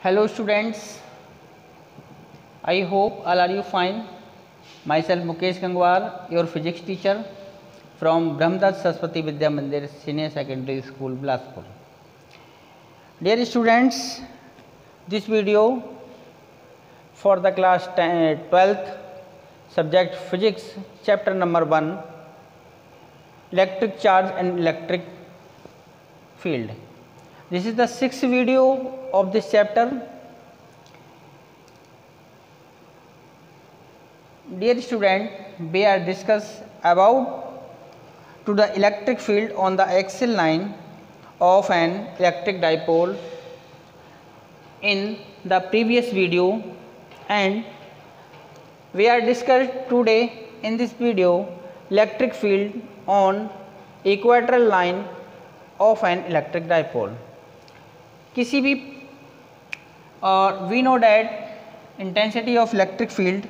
Hello students, I hope all are you fine. Myself Mukesh Gangwar, your physics teacher from Brahmdas Saraswati Vidya Mandir Senior Secondary School, Bilaspur. Dear students, this video for the class 12th subject physics chapter number 1 electric charge and electric field. This is the 6th video of this chapter. Dear student, we are discuss about to the electric field on the axial line of an electric dipole in the previous video, and we are discussed today in this video electric field on equatorial line of an electric dipole. किसी भी we know that intensity of electric field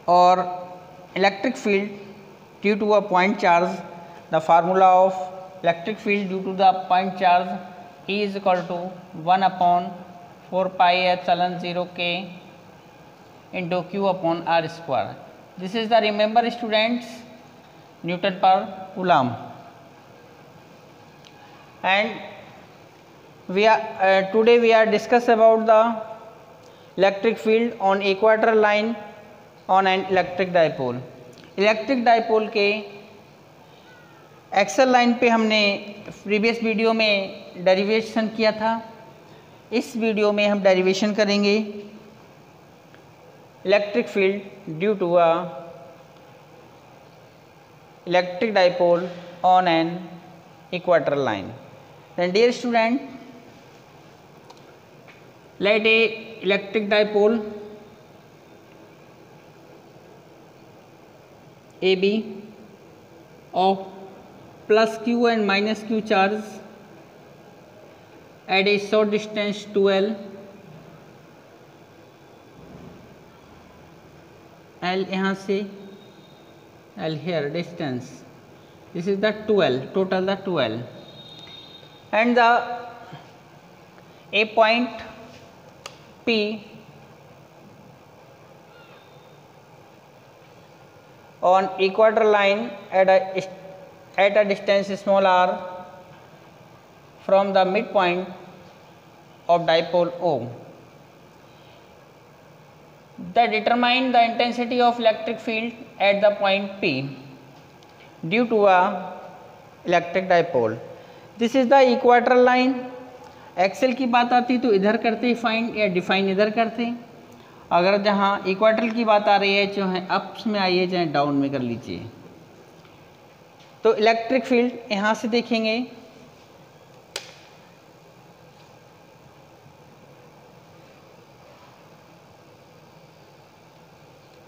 or electric field due to a point charge, the formula of electric field due to the point charge E is equal to 1 upon 4 pi epsilon 0 k into q upon r square. This is the, remember students, Newton per Coulomb. And we are today we are discuss about the electric field on equatorial line on an electric dipole. Electric dipole के axle line पे हमने previous video में derivation किया था. इस video में हम derivation करेंगे electric field due to a electric dipole on an equatorial line. Then dear student, let a electric dipole AB of plus q and minus q charge at a short distance 2L. L यहाँ से L here distance. This is the 2L, total the 2L. And the a point P on equatorial line at a distance small r from the midpoint of dipole O. That determine the intensity of electric field at the point P due to a electric dipole. This is the equatorial line. Axial की बात आती तो इधर करते find या define इधर करते. अगर जहाँ इक्वेटोरियल की बात आ रही है चाहे अप्स में आइए चाहे डाउन में कर लीजिए. तो इलेक्ट्रिक फील्ड यहाँ से देखेंगे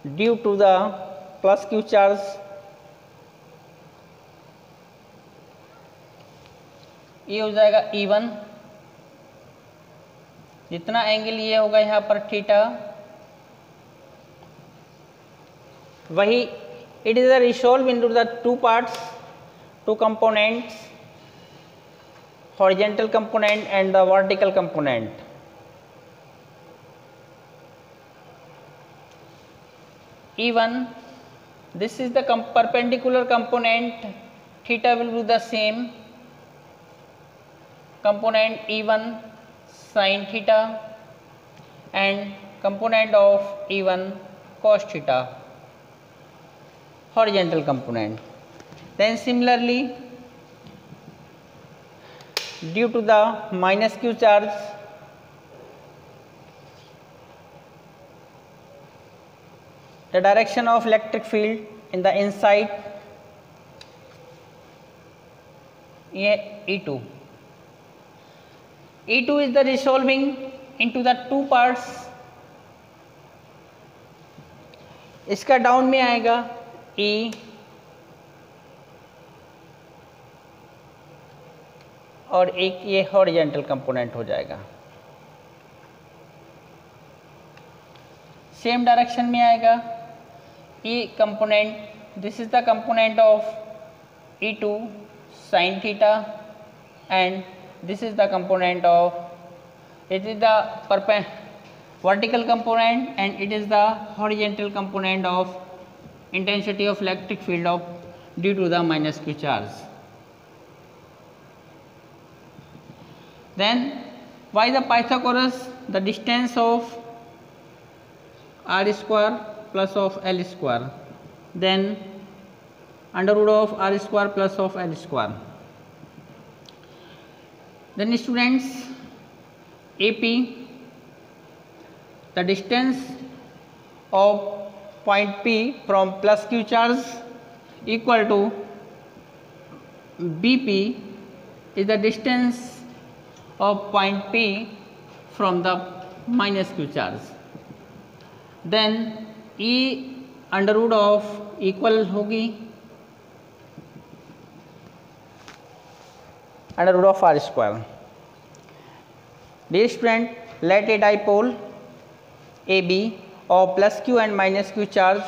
due to the plus Q charge ये हो जाएगा E1. जितना एंगल ये होगा यहाँ पर थीटा, वही it is a resolve into the two parts, two components, horizontal component and the vertical component. E1, this is the perpendicular component, theta will be the same. Component E1 sin theta and component of E1 cos theta, horizontal component. Then similarly due to the minus q charge the direction of electric field in the inside E2. E2 is the resolving into the two parts. इसका down में आएगा E और एक ये horizontal component हो जाएगा. Same direction में आएगा E component. This is the component of E2 sin theta and this is the component of, it is the vertical component and it is the horizontal component of intensity of electric field of due to the minus q charge. Then by the Pythagoras, the distance of r square plus of l square, then under root of r square plus of l square. Then students, AP, the distance of point P from plus q charge equal to BP is the distance of point P from the minus q charge. Then E under root of equal होगी under root of r square. Dear student, let a dipole AB of plus q and minus q charge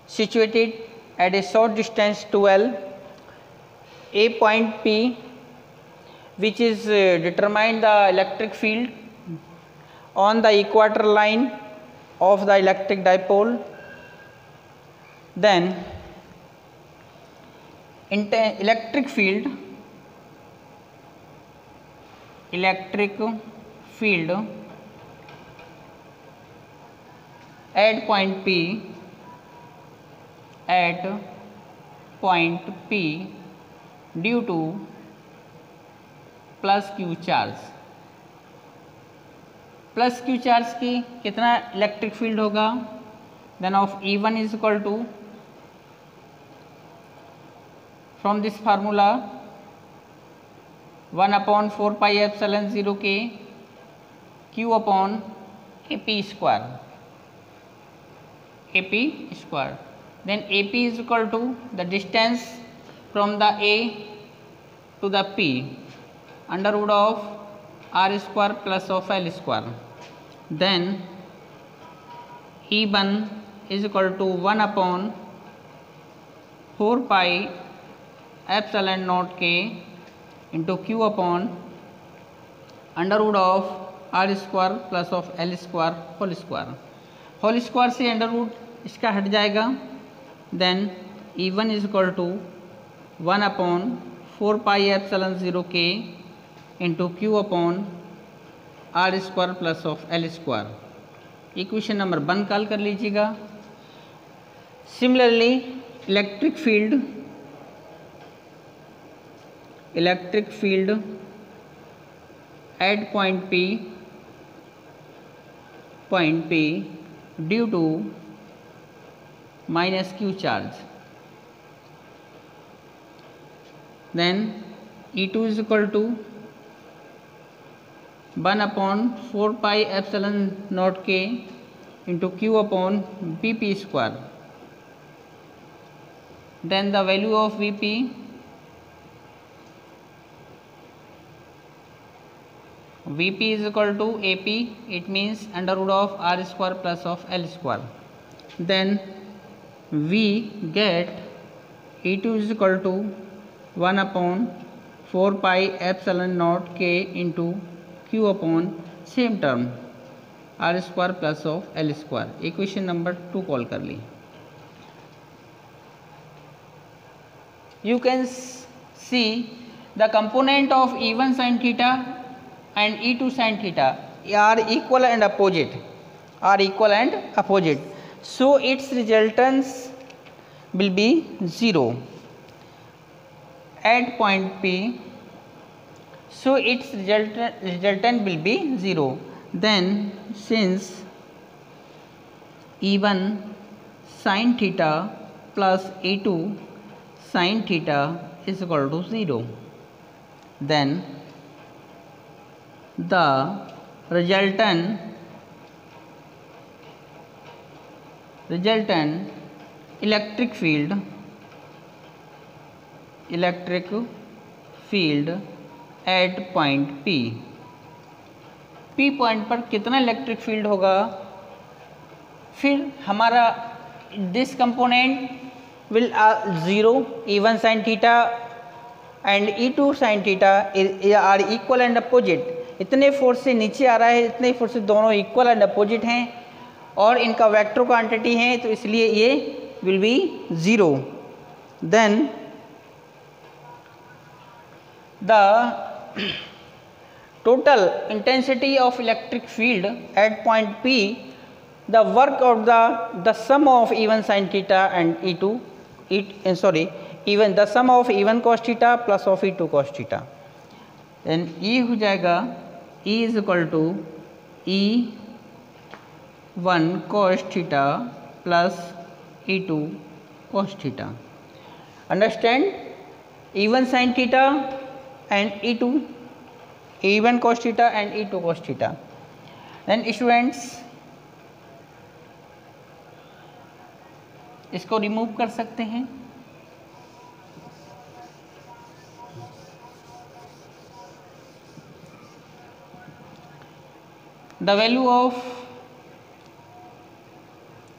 situated at a short distance to L, a point P which is determine the electric field on the equator line of the electric dipole. Then electric field at point P due to plus Q charge. Plus Q charge की कितना electric field होगा, then of E1 is equal to from this formula 1/4 pi epsilon 0 K Q upon AP square. Then AP is equal to the distance from the A to the P under root of r square plus of l square. Then E1 is equal to 1/4 pi epsilon naught k into Q upon under root of r square plus of l square whole square. Whole square से under root इसका हट जाएगा. Then E1 is equal to 1/4 pi epsilon 0 k into Q upon r square plus of l square. Equation number 1 call कर लीजिएगा. Similarly electric field at point P due to minus q charge. Then E2 is equal to 1/4 pi epsilon naught k into Q upon BP square. Then the value of VP is equal to AP, it means under root of r square plus of l square. Then we get E2 is equal to 1/4 pi epsilon naught k into Q upon same term r square plus of l square. Equation number 2 call कर ली. You can see the component of E1 sin theta and E2 sin theta are equal and opposite. So its resultants will be 0 at point P. So its resultant will be 0. Then since E1 sin theta plus E2 sin theta is equal to 0, then the resultant electric field at point P point पर कितना electric field होगा. फिर हमारा this component will 0 E1 sin theta and E2 sin theta are equal and opposite. इतने force से नीचे आ रहा है, इतने फोर्स से दोनों इक्वल एंड अपोजिट हैं और इनका वेक्टर क्वांटिटी है, तो इसलिए ये will be 0। Then the total intensity of electric field at point P, the work of the sum of E1 sin theta and even the sum of E1 cos theta plus of E2 cos theta, then E हो जाएगा E is equal to E1 cos theta plus E2 cos theta. Understand? E1 sin theta and E1 cos theta and E2 cos theta. Then students इसको remove कर सकते हैं। The value of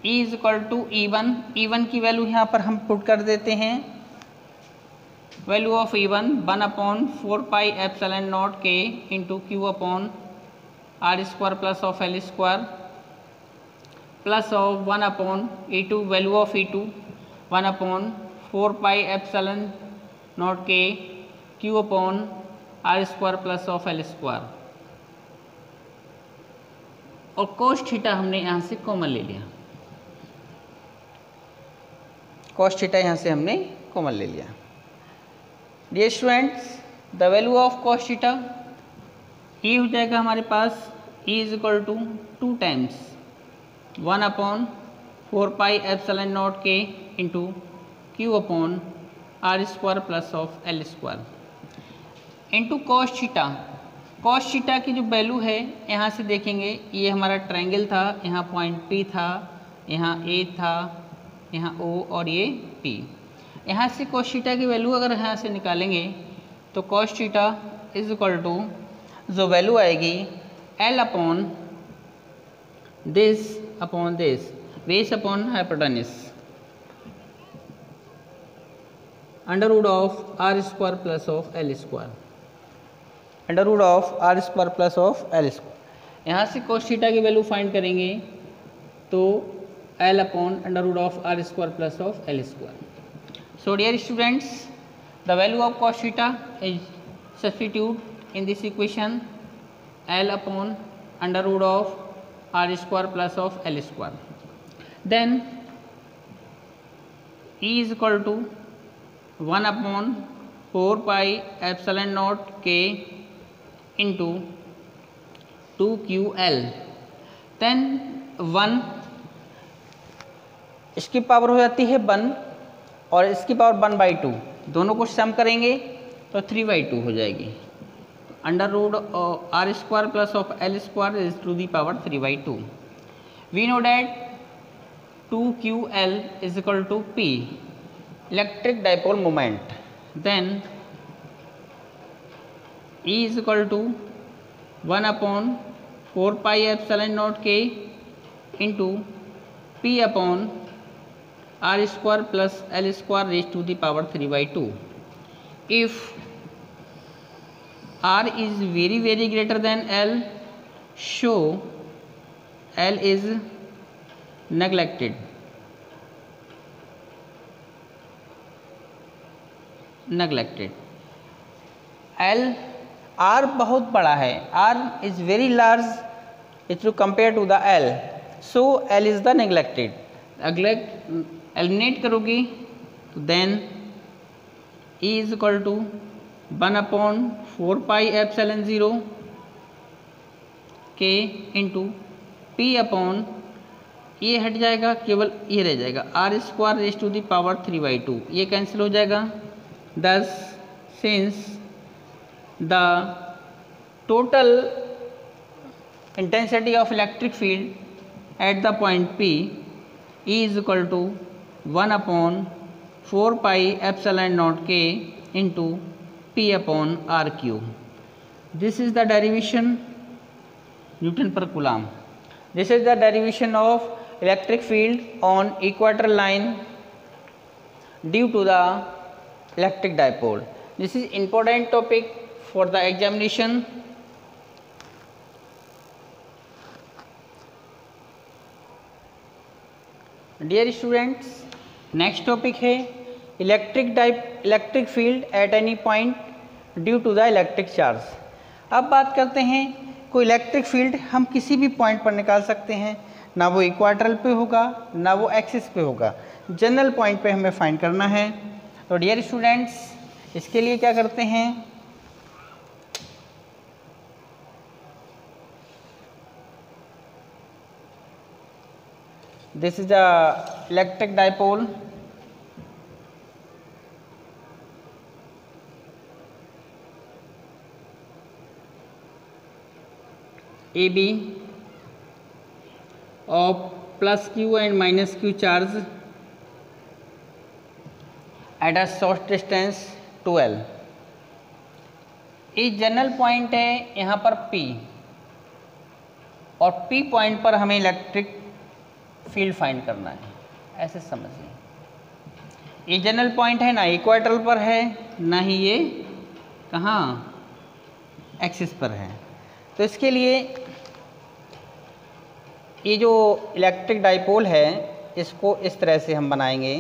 E is equal to E1 की value यहाँ पर हम put कर देते हैं। Value of E1 1/4 pi epsilon not K into Q upon R square plus of L square plus of 1/E2 value of E2 1/4 pi epsilon not K Q upon R square plus of L square, और cos theta हमने यहाँ से common ले लिया। Cos theta यहाँ से हमने common ले लिया। Dear students, the value of cos theta ये हो जाएगा हमारे पास E is equal to 2 times 1/4 pi epsilon not K into Q upon R square plus of L square into cos theta. Cos theta की जो value है यहाँ से देखेंगे, ये हमारा ट्रायंगल था, यहाँ पॉइंट P था, यहाँ A था, यहाँ O और ये P। यहाँ से कॉस थीटा की वैल्यू अगर यहाँ से निकालेंगे तो cos theta is equal to जो वैल्यू आएगी L upon this base upon hypotenuse under root of R square plus of L square, under root of R square plus of L square. यहाँ से cos theta की value find करेंगे तो L upon under root of R square plus of L square. So dear students, the value of cos theta is substitute in this equation L upon under root of R square plus of L square. Then E is equal to 1/4 pi epsilon naught K into 2QL. Then 1 इसकी power हो जाती है 1 और इसकी power 1/2, दोनों को सम करेंगे तो 3/2 हो जाएगी। Under root R square plus of L square is to the power 3/2। We know that 2QL is equal to P, electric dipole moment. Then E is equal to 1/4 pi epsilon not K into P upon R square plus L square raised to the power 3/2. If R is very greater than L, show L is neglected. L R बहुत बड़ा है, R is very large if you compare to the L, so L is the neglected. Eliminate करोगी तो then E is equal to 1/4 pi epsilon 0 K into P upon ये हट जाएगा, केवल ये रह जाएगा R square raise to the power 3/2, ये कैंसिल हो जाएगा। Thus since the total intensity of electric field at the point P E is equal to 1/4 pi epsilon naught K into P upon R cube. This is the derivation Newton per Coulomb. This is the derivation of electric field on equatorial line due to the electric dipole. This is important topic for the examination. Dear students, next topic है electric field at any point due to the electric charge. अब बात करते हैं कोई electric field हम किसी भी point पर निकाल सकते हैं, ना वो इक्वाटोरल पे होगा ना वो एक्सिस पे होगा, जनरल पॉइंट पे हमें फाइंड करना है। तो डियर स्टूडेंट्स, इसके लिए क्या करते हैं, this is a electric dipole AB of plus Q and minus Q charge at a short distance 12। ये जनरल पॉइंट है यहाँ पर P, और P पॉइंट पर हमें इलेक्ट्रिक फील्ड फाइंड करना है, ऐसे समझिए। ये जनरल पॉइंट है, ना इक्वेटर पर है ना ही ये कहाँ एक्सिस पर है। तो इसके लिए ये जो इलेक्ट्रिक डाइपोल है इसको इस तरह से हम बनाएंगे।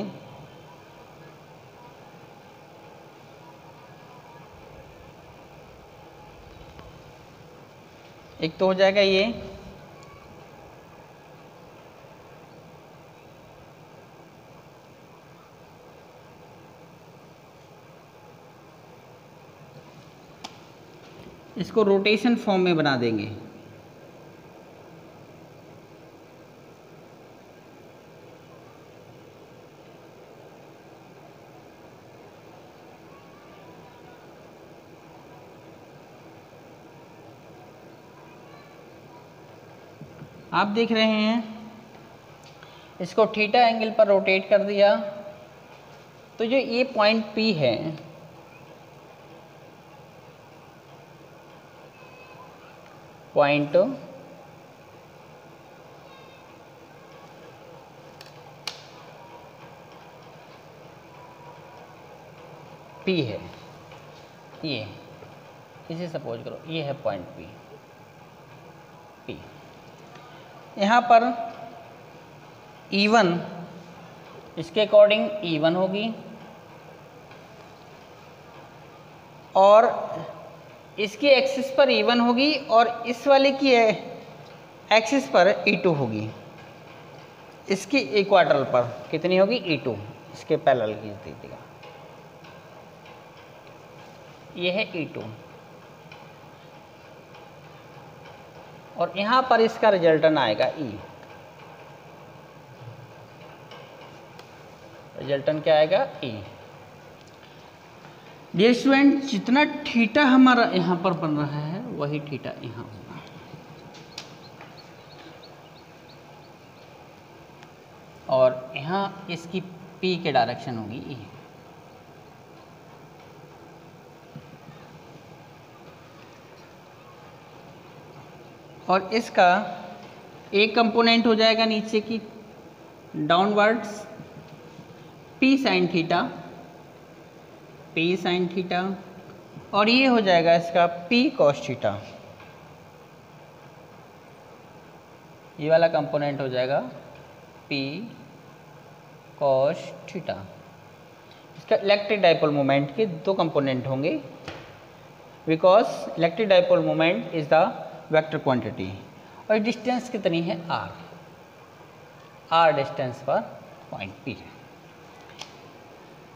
एक तो हो जाएगा ये, इसको रोटेशन फॉर्म में बना देंगे। आप देख रहे हैं इसको थीटा एंगल पर रोटेट कर दिया, तो जो ये पॉइंट P है पॉइंट P है, ये इसे सपोज करो ये है पॉइंट P। यहाँ पर E1 इसके अकॉर्डिंग E1 होगी और इसकी एक्सिस पर E1 होगी और इस वाले की एक्सिस पर E2 होगी। इसकी इक्वाटोरल पर कितनी होगी E2, इसके पैरेलल की दीजिएगा, ये है E2 और यहाँ पर इसका रिजल्टेंट आएगा E। रिजल्टेंट क्या आएगा E। डियर स्टूडेंट, जितना थीटा हमारा यहाँ पर बन रहा है वही थीटा यहाँ होगा। और यहाँ इसकी P के डायरेक्शन होगी E। और इसका एक कंपोनेंट हो जाएगा नीचे की डाउनवर्ड्स P साइन थीटा, और ये हो जाएगा इसका P कॉस थीटा। ये वाला कंपोनेंट हो जाएगा P कॉस थीटा। इसका इलेक्ट्रिक डाइपोल मोमेंट के दो कंपोनेंट होंगे, because electric dipole moment is the vector quantity. और डिस्टेंस कितनी है r डिस्टेंस पर पॉइंट P है।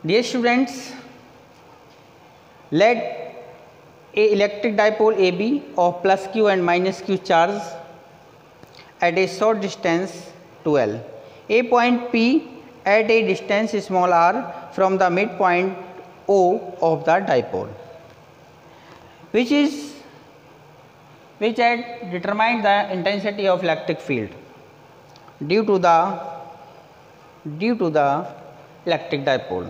Dear students, let a electric dipole AB of plus Q and minus Q charge at a short distance 12, a point P at a distance small r from the midpoint O of the dipole, which had determined the intensity of electric field due to the electric dipole.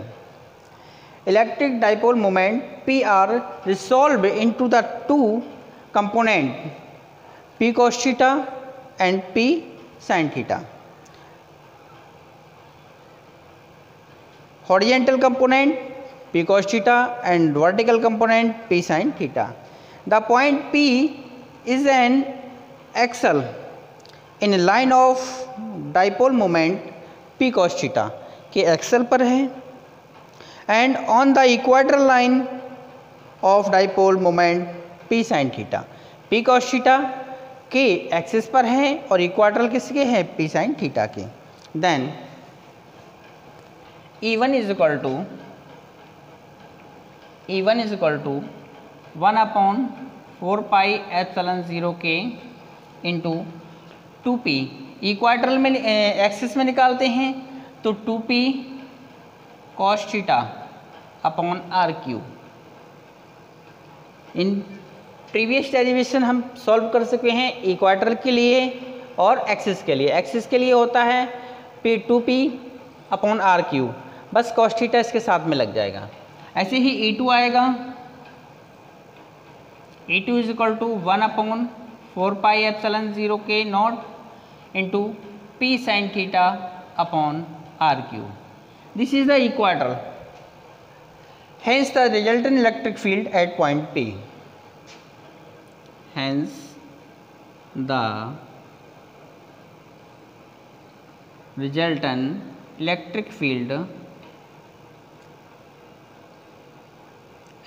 Electric dipole moment P are resolved into the two component P cos theta and P sin theta. Horizontal component P cos theta, and vertical component P sin theta. The point P is an axle in a line of dipole moment P cos theta के axial पर है, and on the equatorial line of dipole moment P sin theta, P cos theta के axis पर है और equatorial किसके है, P sin थीटा के. Then E1 is equal to 1/4 pi epsilon 0 K into 2p. Equatorial में एक्सिस में निकालते हैं तो 2p cos theta upon are cube. In previous derivation हम सॉल्व कर सके हैं इक्वेटर के लिए और एक्सिस के लिए. एक्सिस के लिए होता है P2p अपॉन आर क्यू, बस cos थीटा इसके साथ में लग जाएगा. ऐसे ही E2 आएगा, E2 is equal to 1/4 pi epsilon 0 K not into P sin theta upon are cube. This is the equator. Hence the resultant electric field at point P. Hence the resultant electric field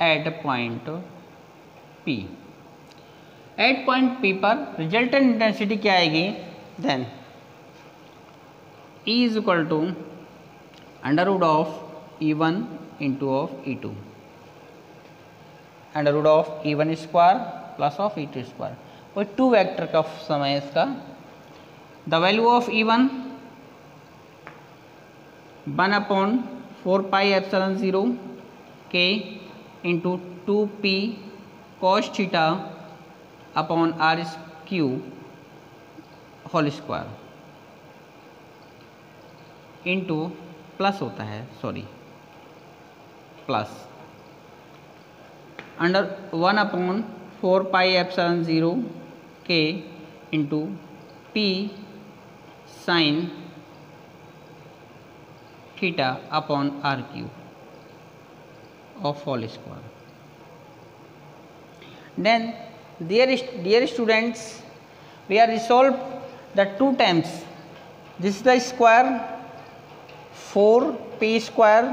at point P. At point P पर resultant intensity क्या आएगी? Then E is equal to under root of E1 into of E2, under root of E1 square plus of E2 square. कोई 2 vector का समय इसका. The value of E1 1/4 pi epsilon 0 K into 2p cos theta upon are cube whole square into plus होता है, sorry plus under 1/4 pi epsilon 0 K into P sin theta upon are cube of whole square. Then dear students, we are resolved the 2 terms. This is the square 4p square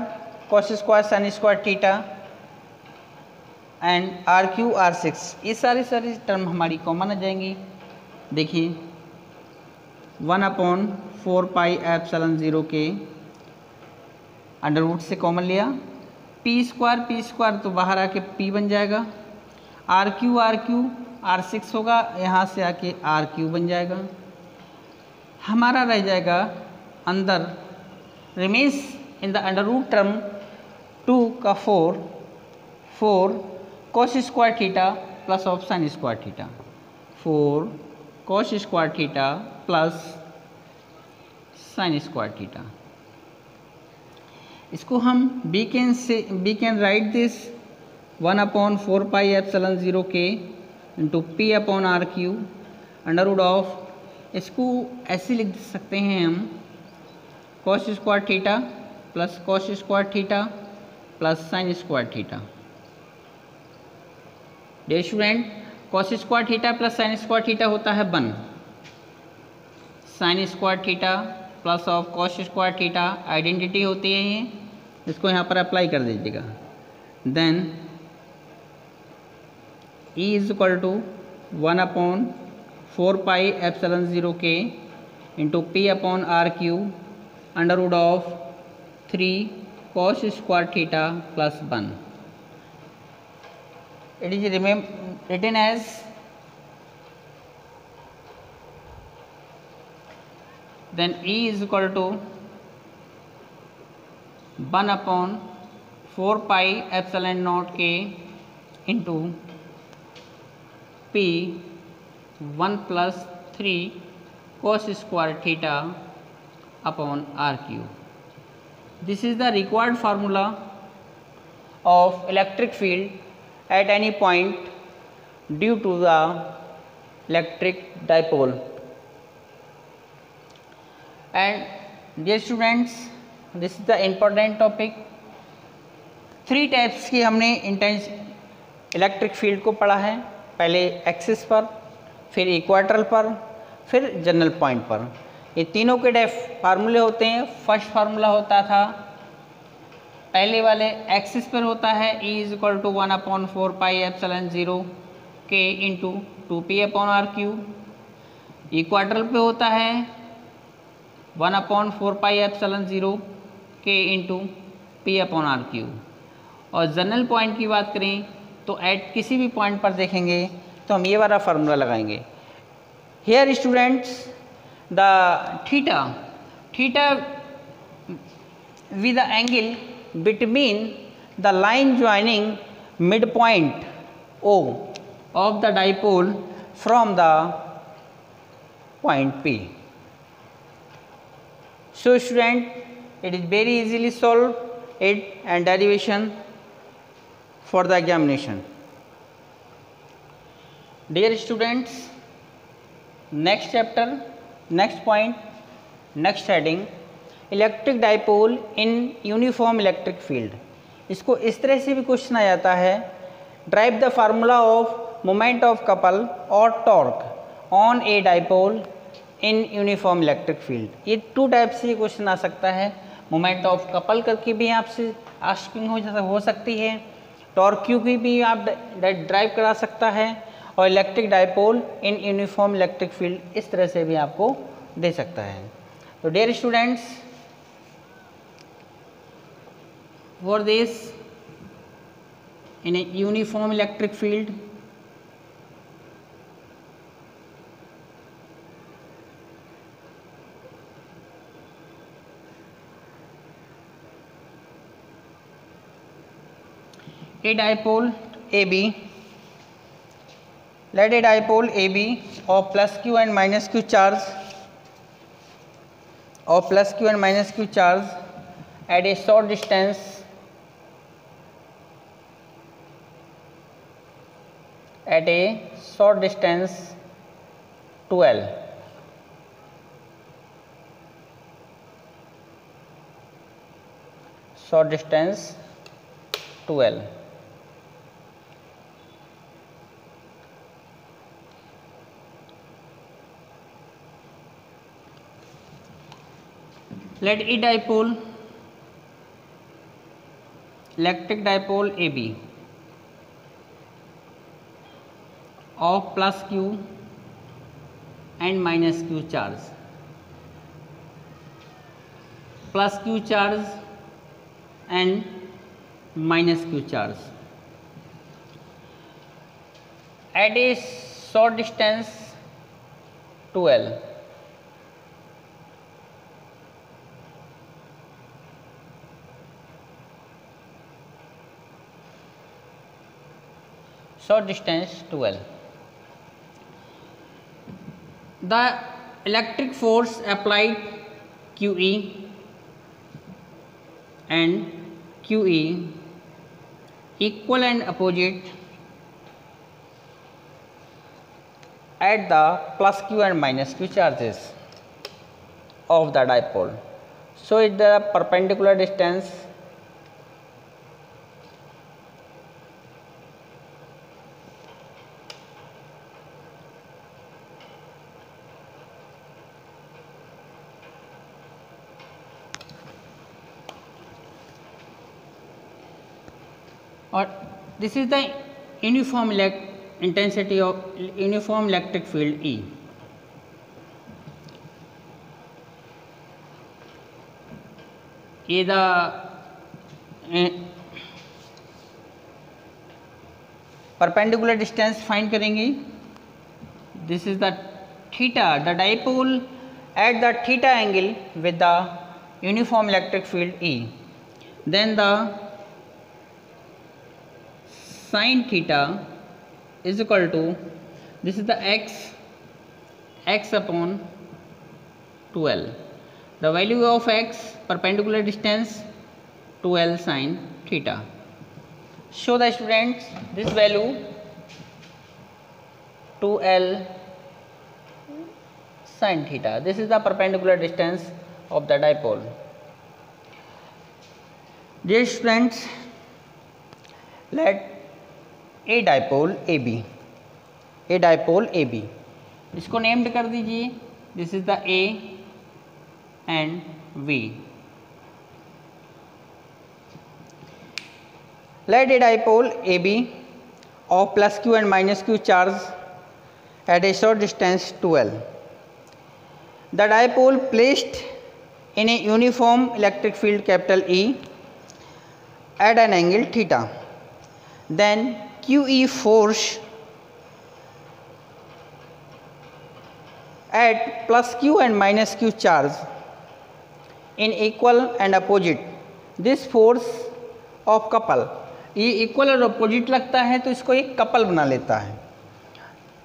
cos square sin square theta and RQ R6. ये सारी term हमारी common आ जाएंगी. देखिए 1/4 pi epsilon 0 के under root से common लिया, p square तो बाहर आके p बन जाएगा, RQ R6 होगा, यहाँ से आके RQ बन जाएगा. हमारा रह जाएगा अंदर remains in the under root term 2 का 4 cos square theta plus of sine square theta, 4 cos square theta plus sine square theta. इसको हम we can write this 1/4 pi epsilon 0 K into P upon are cube under root of, इसको ऐसे लिख सकते हैं हम cos square theta plus cos square theta plus sine square theta. Dear student, cos square theta plus sine square theta होता है 1, sine square theta plus of cos square theta identity होती है ये, इसको यहाँ पर अप्लाई कर दीजिएगा. Then E is equal to 1/4 pi epsilon 0 K into P upon are cube under root of 3 cos square theta plus 1. It is written as then E is equal to 1/4 pi epsilon naught के into P 1 + 3 cos square theta upon are cube. This is the required formula of electric field at any point due to the electric dipole. And dear students, this is the important topic. 3 types की हमने intense electric field को पढ़ा है, पहले axis पर, फिर equator पर, फिर जनरल पॉइंट पर। ये तीनों के फार्मूले होते हैं। फर्स्ट फार्मूला होता था पहले वाले एक्सिस पर होता है E is equal to 1/4 pi epsilon 0 K into 2p/r³। Equator पे होता है 1/4 pi epsilon 0 K into p/r³। और जनरल पॉइंट की बात करें तो एट किसी भी पॉइंट पर देखेंगे तो हम ये वाला फार्मूला लगाएंगे। Here students the theta with the angle between the line joining midpoint O of the dipole from the point P. So student, it is very easily solved it and derivation for the examination. Dear students, next chapter, next point, next heading, electric dipole in uniform electric field. इसको इस तरह से भी question आ जाता है, derive the formula of moment of couple और torque on a dipole in uniform electric field. ये 2 टाइप से क्वेश्चन आ सकता है। मोमेंट ऑफ कपल करके भी आपसे आस्किंग हो सकती है, टॉर्क क्यू की भी आप ड्राइव करा सकता है, और electric dipole in uniform electric field इस तरह से भी आपको दे सकता है। तो dear students, for this in a uniform electric field, a dipole AB, let a dipole AB of plus q and minus q charge at a short distance short distance 12, short distance 12. Let a dipole, electric dipole AB of plus q and minus q charge, plus q charge and minus q charge at a short distance 12, short distance 12. The electric force applied QE and QE equal and opposite at the plus q and minus q charges of the dipole. So it the perpendicular distance और this is the uniform intensity of uniform electric field E. ये the perpendicular distance find करेंगे. This is the theta, the dipole at the theta angle with the uniform electric field E. Then the sin theta is equal to, this is the x upon 12. The value of x, perpendicular distance 12 sin theta. Show the students this value 2l sin theta. This is the perpendicular distance of the dipole. Dear students, let a dipole A B, a dipole A B, इसको named कर दीजिए, this is the A and B. Let a dipole A B of plus q and minus q charge at a short distance 2L. The dipole placed in a uniform electric field capital E at an angle theta. Then QE force at plus q and minus q charge in equal and opposite. This force of couple, ये equal और opposite लगता है तो इसको एक couple बना लेता है।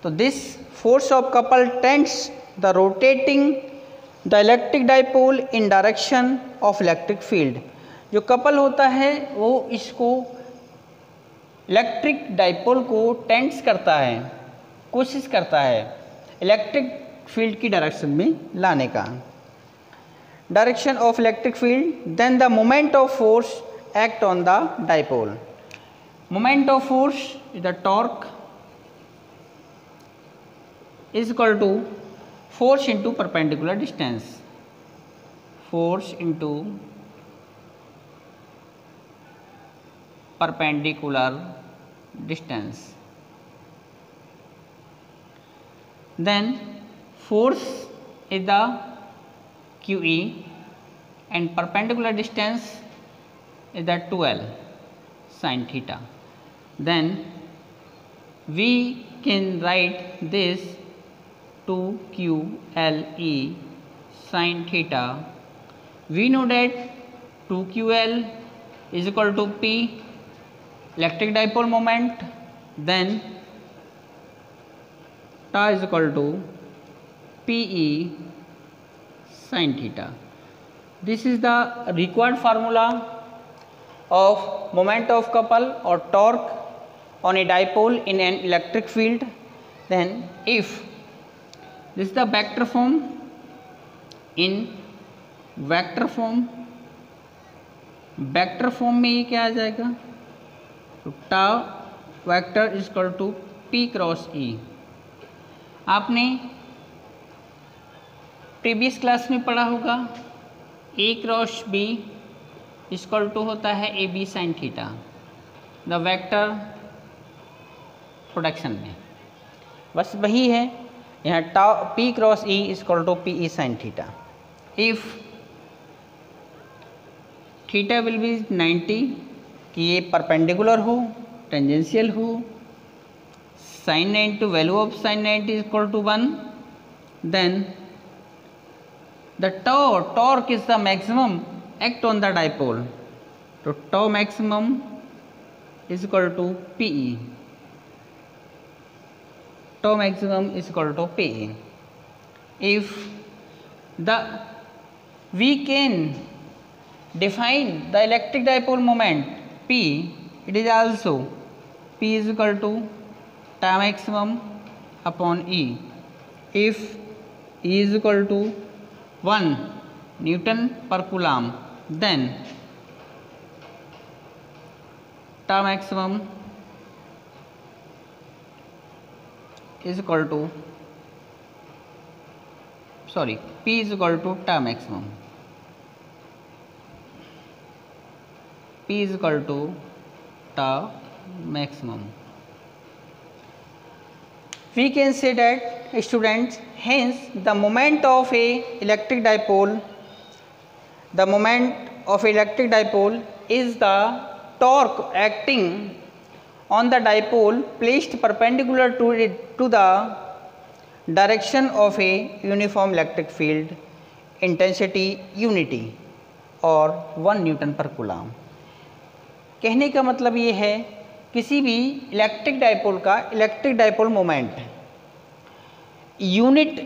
तो this force of couple tends the rotating the electric dipole in direction of electric field. जो कपल होता है वो इसको इलेक्ट्रिक डाइपोल को टेंड्स करता है, कोशिश करता है इलेक्ट्रिक फील्ड की डायरेक्शन में लाने का। Direction of electric field, then the moment of force act on the dipole. Moment of force is the torque is equal to force into perpendicular distance, force into perpendicular distance. Then force is the QE and perpendicular distance is the 2L sin theta. Then we can write this 2QLE sin theta. We know that 2QL is equal to P, electric dipole moment, then tau is equal to PE sin theta. This is the required formula of moment of couple or torque on a dipole in an electric field. Then if this is the vector form, in vector form में ये क्या आ जाएगा, तो tau vector is equal to P cross E. आपने previous class में पढ़ा होगा A cross B equal to होता है A B sine theta, the vector production में बस वही है। यहाँ tau P cross E equal to P E sine theta. If theta will be 90 कि ये परपेंडिकुलर हो, टेंजेंशियल हो, sine 90 value of sine 90 equal to 1, then the torque is the maximum act on the dipole, तो tau maximum is equal to PE, tau maximum is equal to P. If we can define the electric dipole moment P, it is also P is equal to tau maximum upon E. If E is equal to 1 Newton per Coulomb, then tau maximum is equal to P is equal to tau maximum, P is equal to tau maximum. We can say that students, hence the moment of a electric dipole, the moment of electric dipole is the torque acting on the dipole placed perpendicular to the direction of a uniform electric field, intensity unity और 1 Newton पर coulomb. कहने का मतलब ये है किसी भी electric dipole का electric dipole moment unit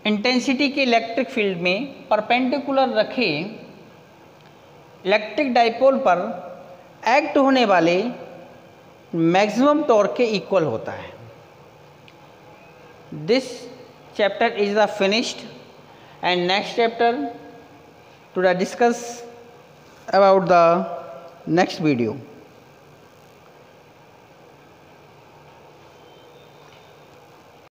intensity के इलेक्ट्रिक फील्ड में परपेंडिकुलर रखे इलेक्ट्रिक डाइपोल पर एक्ट होने वाले मैक्सिमम टॉर्क के इक्वल होता है। This chapter is the finished and next chapter to discuss about the next video.